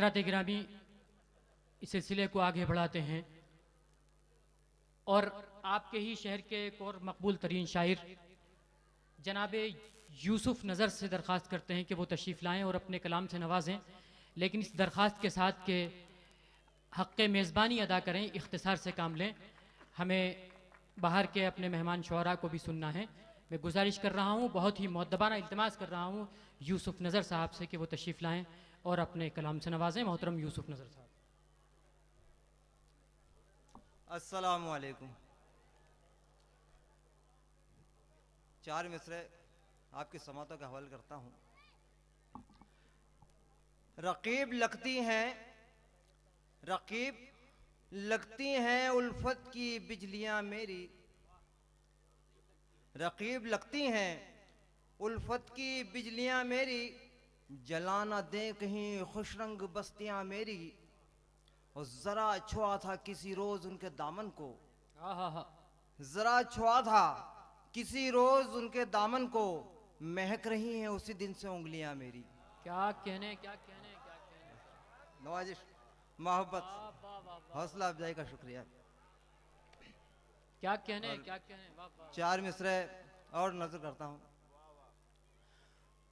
हज़रात गिरामी, इस सिलसिले को आगे बढ़ाते हैं और आपके ही शहर के एक और मकबूल तरीन शायर जनाब यूसुफ नज़र से दरख्वास्त करते हैं कि वो तशरीफ़ लाएँ और अपने कलाम से नवाजें, लेकिन इस दरख्वास्त के साथ के हक़ मेज़बानी अदा करें, इख्तिसार से काम लें। हमें बाहर के अपने मेहमान शुअरा को भी सुनना है। मैं गुजारिश कर रहा हूँ, बहुत ही मुअद्दबाना इल्तिमास कर रहा हूँ यूसुफ नज़र साहब से कि वो तशरीफ़ लाएँ और अपने कलाम से नवाजें। मोहतरम यूसुफ नज़र साहब। अस्सलामु अलैकुम। चार मिसरे आपकी समातों का हवाले करता हूँ। रकीब लगती हैं, रकीब लगती हैं उल्फत की बिजलियां मेरी, रकीब लगती हैं उल्फत की बिजलियां मेरी, जलाना दे कहीं खुश रंग बस्तियां मेरी। और जरा छुआ था किसी रोज उनके दामन को, जरा छुआ था किसी रोज उनके दामन को, महक रही हैं उसी दिन से उंगलियां मेरी। क्या कहने, क्या कहने, क्या कहने। नवाजिश, मोहब्बत, हौसला अफजाई का शुक्रिया। क्या कहने, क्या कहने। वाह वाह। चार मिसरे और नजर करता हूं।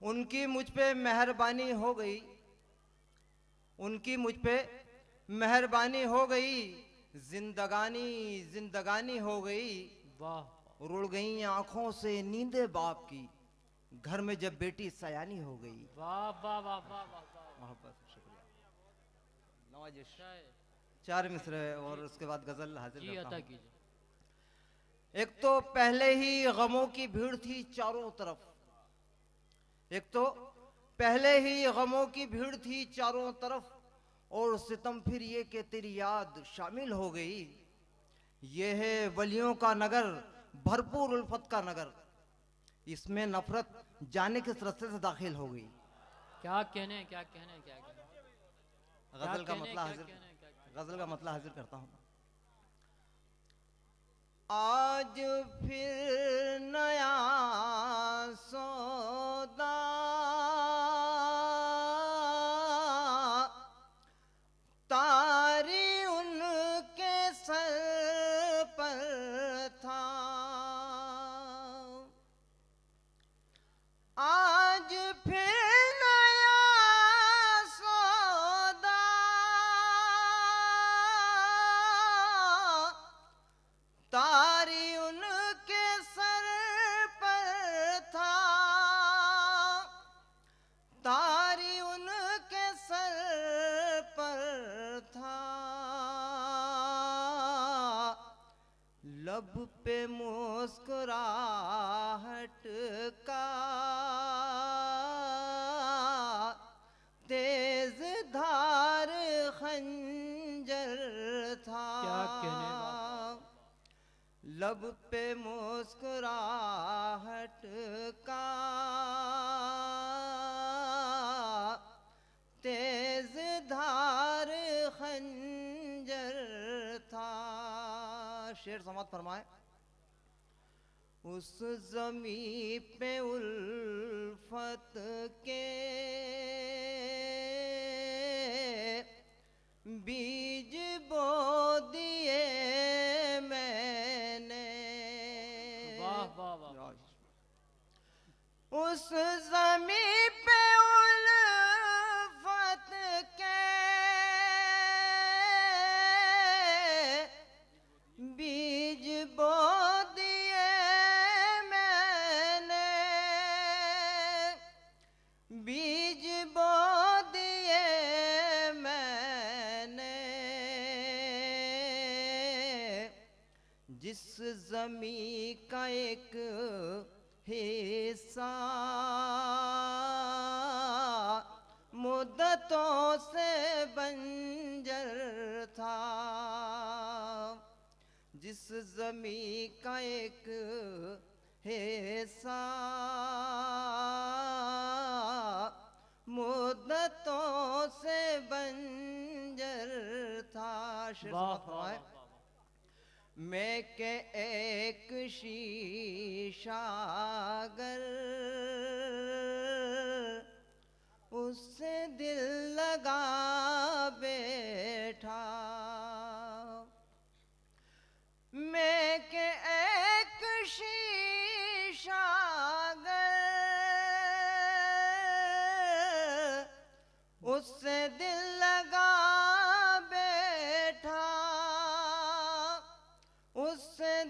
उनकी मुझ पे मेहरबानी हो गई, उनकी मुझ पे मेहरबानी हो गई, जिंदगानी जिंदगानी हो गई। वाह रुड़ गई आंखों से नींदे बाप की, घर में जब बेटी सयानी हो गई। वाह वाह वाह वाह वाह। मोहब्बत, शुक्रिया, नवाजिश। चार मिसरे और उसके बाद गजल हाजिर जी करता अता हूं। कीजिए। एक तो पहले ही गमों की भीड़ थी चारों तरफ, एक तो पहले ही गमों की भीड़ थी चारों तरफ, और सितम फिर ये कि तेरी याद शामिल हो गई। ये है वलियों का नगर, भरपूर उल्फत का नगर, इसमें नफरत जाने किस रास्ते से दाखिल हो गई। क्या कहने, क्या कहने, क्या कहने। गजल का कहने, मतलब क्या हाजिर, कहने, क्या कहने। गजल का मतलब हाजिर करता हूं। आज फिर नया सौदा, तारी उनके सर पर था। आज फिर नया सौदा, तारी उनके सर पर था, तारी उनके सर पर था। लब पे मुस्कुराहट का तेज धार खंजर था। क्या कहने। लब पे मुस्कुराहट का तेज धार खंजर था। शेर समात फरमाए। उस ज़मीं पे उल्फत के बीज बो दिए मैंने। वाह वाह वाह। उस ज़मीं पे उल्फत के बीज बो दिए मैंने, बीज बो दिए मैंने। जिस ज़मीं का एक हिस्सा मुद्दतों से बंजर था, जिस ज़मीं का एक हिस्सा मुद्दतों से बंजर था। शेर समाप्त फरमाए। मैं के एक शीशा अगर उससे दिल लगा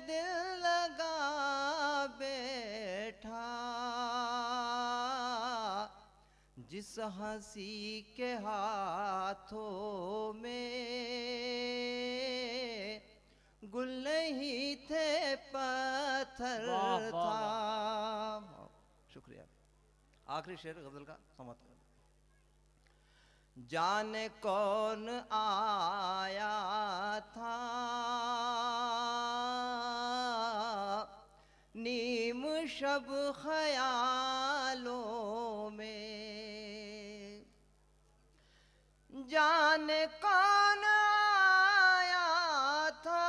दिल लगा बैठा, जिस हंसी के हाथों में गुल नहीं थे पत्थर वाह, वाह, था। शुक्रिया। आखिरी शेर गजल का समाप्त कर। जाने कौन आया था नीम शब ख्यालों में, जाने कौन आया था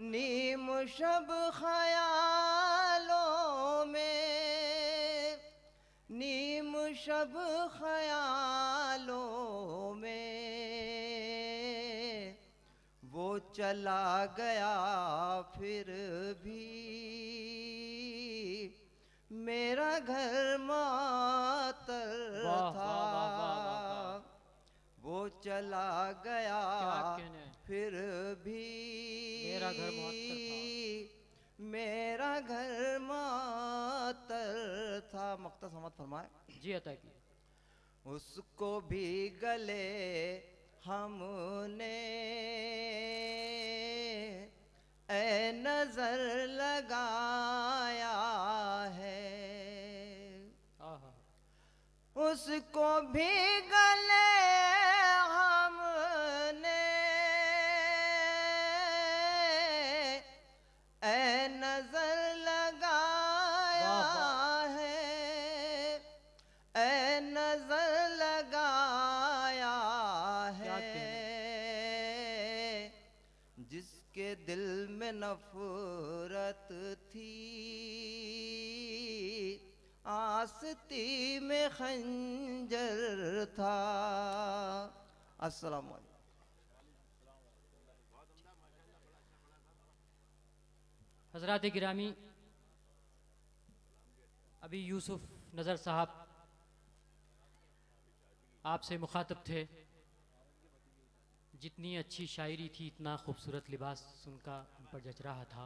नीम शब ख्यालों में, नीम शब ख्यालों में, वो चला गया फिर भी मेरा घर मातर वाह, था। वाह, वाह, वाह, वाह, वाह। वो चला गया क्या कहने हैं। फिर भी मेरा घर मुअत्तर था। मेरा घर मातर था। मक्ता समत फरमाए। जी अता की। उसको भी गले हमने ए नजर लगाया है, आहा। उसको भी गले हमने ए नजर लगाया वाह, वाह। है, ए नजर लगाया क्या है, जिसके दिल में नफरत थी आस्ती में खंजर था। अस्सलाम वालेकुम। हजरात गिरामी, अभी यूसुफ नज़र साहब आपसे मुखातब थे। जितनी अच्छी शायरी थी, इतना खूबसूरत लिबास उनका उन पर जच रहा था।